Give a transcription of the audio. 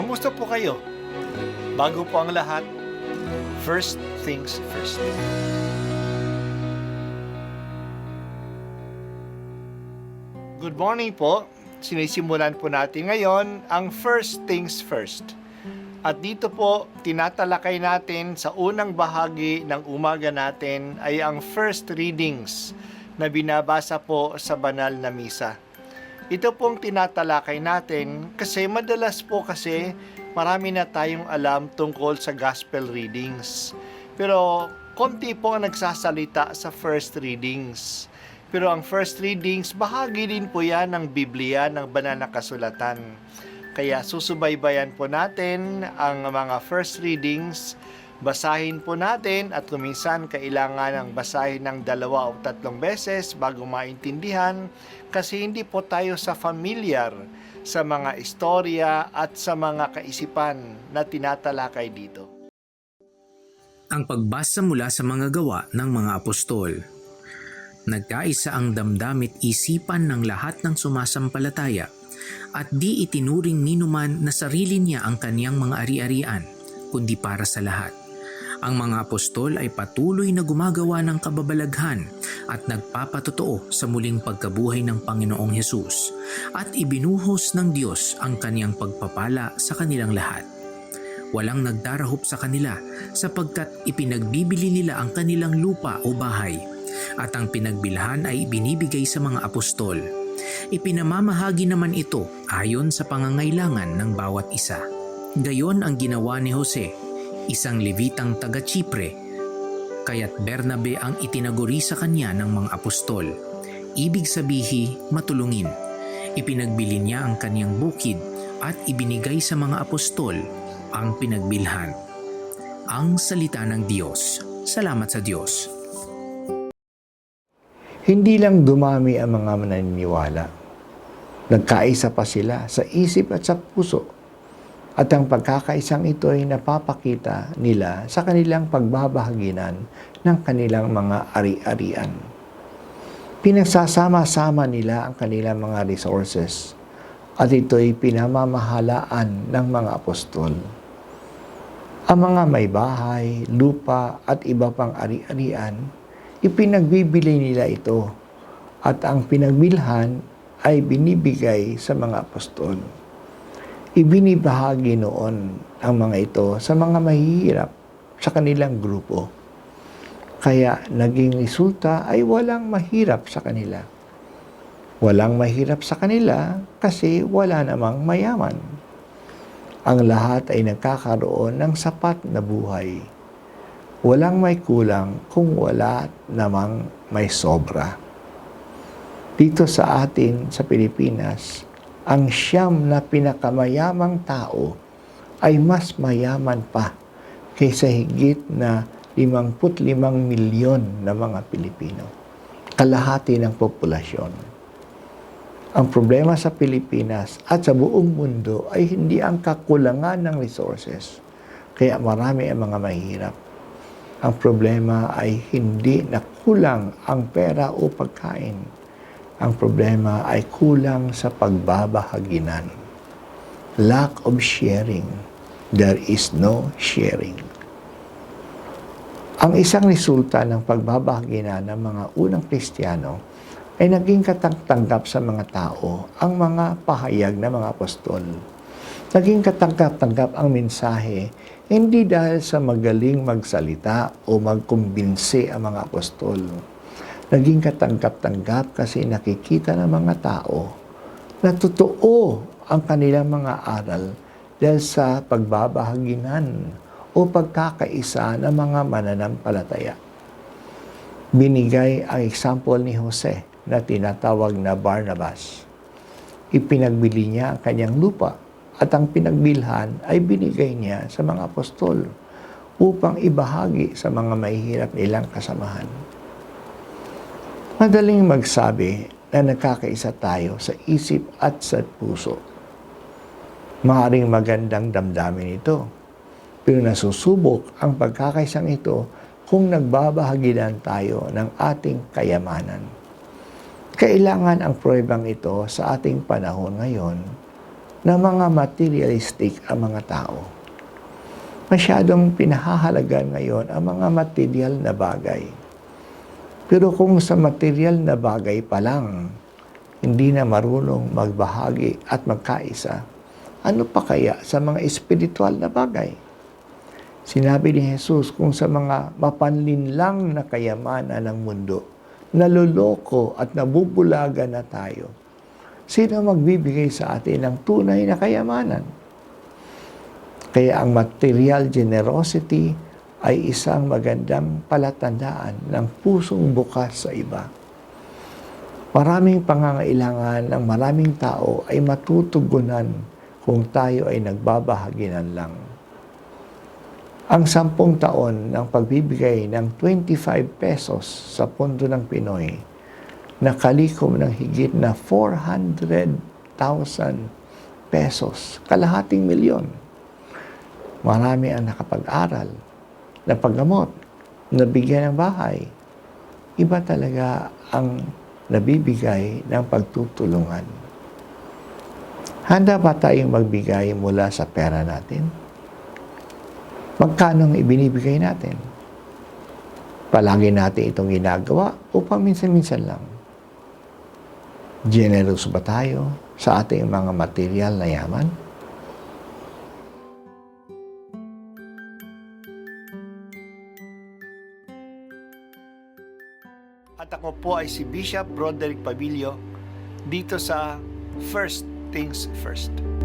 Kamusta po kayo? Bago po ang lahat, first things first. Good morning po. Sinisimulan po natin ngayon ang first things first. At dito po, tinatalakay natin sa unang bahagi ng umaga natin ay ang first readings na binabasa po sa banal na misa. Ito pong tinatalakay natin kasi madalas po kasi marami na tayong alam tungkol sa gospel readings. Pero konti po ang nagsasalita sa first readings. Pero ang first readings, bahagi din po yan ng Biblia, ng banal na kasulatan. Kaya susubaybayan po natin ang mga first readings, basahin po natin at kuminsan kailangan ng basahin ng 2 o 3 beses bago maintindihan kasi hindi po tayo sa familiar sa mga istorya at sa mga kaisipan na tinatalakay dito. Ang pagbasa mula sa mga gawa ng mga apostol. Nagkaisa ang damdamit isipan ng lahat ng sumasampalataya at di itinuring ninuman na sarili niya ang kaniyang mga ari-arian, kundi para sa lahat. Ang mga apostol ay patuloy na gumagawa ng kababalaghan at nagpapatotoo sa muling pagkabuhay ng Panginoong Hesus at ibinuhos ng Diyos ang kaniyang pagpapala sa kanilang lahat. Walang nagdarahop sa kanila sapagkat ipinagbibili nila ang kanilang lupa o bahay at ang pinagbilhan ay ibinibigay sa mga apostol. Ipinamamahagi naman ito ayon sa pangangailangan ng bawat isa. Gayon ang ginawa ni Jose, isang Levitang taga Chipre, kaya't Bernabe ang itinaguri sa kanya ng mga apostol. Ibig sabihi, matulungin. Ipinagbili niya ang kanyang bukid at ibinigay sa mga apostol ang pinagbilhan. Ang salita ng Diyos. Salamat sa Diyos. Hindi lang dumami ang mga mananiniwala. Nagkaisa pa sila sa isip at sa puso. At ang pagkakaisang ito ay napapakita nila sa kanilang pagbabahaginan ng kanilang mga ari-arian. Pinagsasama-sama nila ang kanilang mga resources at ito'y pinamamahalaan ng mga apostol. Ang mga may bahay, lupa at iba pang ari-arian, ipinagbibili nila ito at ang pinagbilhan ay binibigay sa mga apostol. Ibinibahagi noon ang mga ito sa mga mahihirap sa kanilang grupo. Kaya naging resulta ay walang mahirap sa kanila. Walang mahirap sa kanila kasi wala namang mayaman. Ang lahat ay nagkakaroon ng sapat na buhay. Walang may kulang kung wala namang may sobra. Dito sa atin sa Pilipinas, ang 9 na pinakamayamang tao ay mas mayaman pa kaysa higit na 55 milyon na mga Pilipino. Kalahati ng populasyon. Ang problema sa Pilipinas at sa buong mundo ay hindi ang kakulangan ng resources, kaya marami ang mga mahirap. Ang problema ay hindi na kulang ang pera o pagkain. Ang problema ay kulang sa pagbabahaginan. Lack of sharing. There is no sharing. Ang isang resulta ng pagbabahaginan ng mga unang Kristiyano ay naging katanggap sa mga tao ang mga pahayag ng mga apostol. Naging katanggap-tanggap ang mensahe hindi dahil sa magaling magsalita o magkumbinsi ang mga apostol. Naging katanggap-tanggap kasi nakikita ng mga tao na totoo ang kanilang mga aral dahil sa pagbabahaginan o pagkakaisa ng mga mananampalataya. Binigay ang example ni Jose na tinatawag na Barnabas. Ipinagbili niya ang kanyang lupa at ang pinagbilhan ay binigay niya sa mga apostol upang ibahagi sa mga mahihirap nilang kasamahan. Madaling magsabi na nagkakaisa tayo sa isip at sa puso. Maaaring magandang damdamin ito, pero nasusubok ang pagkakaisang ito kung nagbabahaginan tayo ng ating kayamanan. Kailangan ang pruebang ito sa ating panahon ngayon na mga materialistic ang mga tao. Masyadong pinahahalagan ngayon ang mga material na bagay. Pero kung sa material na bagay pa lang, hindi na marunong magbahagi at magkaisa, ano pa kaya sa mga espiritual na bagay? Sinabi ni Jesus, kung sa mga mapanlinlang na kayamanan ng mundo, naluloko at nabubulaga na tayo, sino magbibigay sa atin ng tunay na kayamanan? Kaya ang material generosity ay isang magandang palatandaan ng pusong bukas sa iba. Maraming pangangailangan ng maraming tao ay matutugunan kung tayo ay nagbabahaginan lang. Ang 10 taon ng pagbibigay ng 25 pesos sa Pondo ng Pinoy, nakalikom ng higit na 400,000 pesos, kalahating milyon. Marami ang nakapag-aral, napaggamot, nabigyan ng bahay. Iba talaga ang nabibigay ng pagtutulungan. Handa ba tayong magbigay mula sa pera natin? Magkano ang ibinibigay natin? Palagi natin itong ginagawa o paminsan-minsan lang? Generous ba tayo sa ating mga material na yaman? At ako po ay si Bishop Broderick Pabilio dito sa First Things First.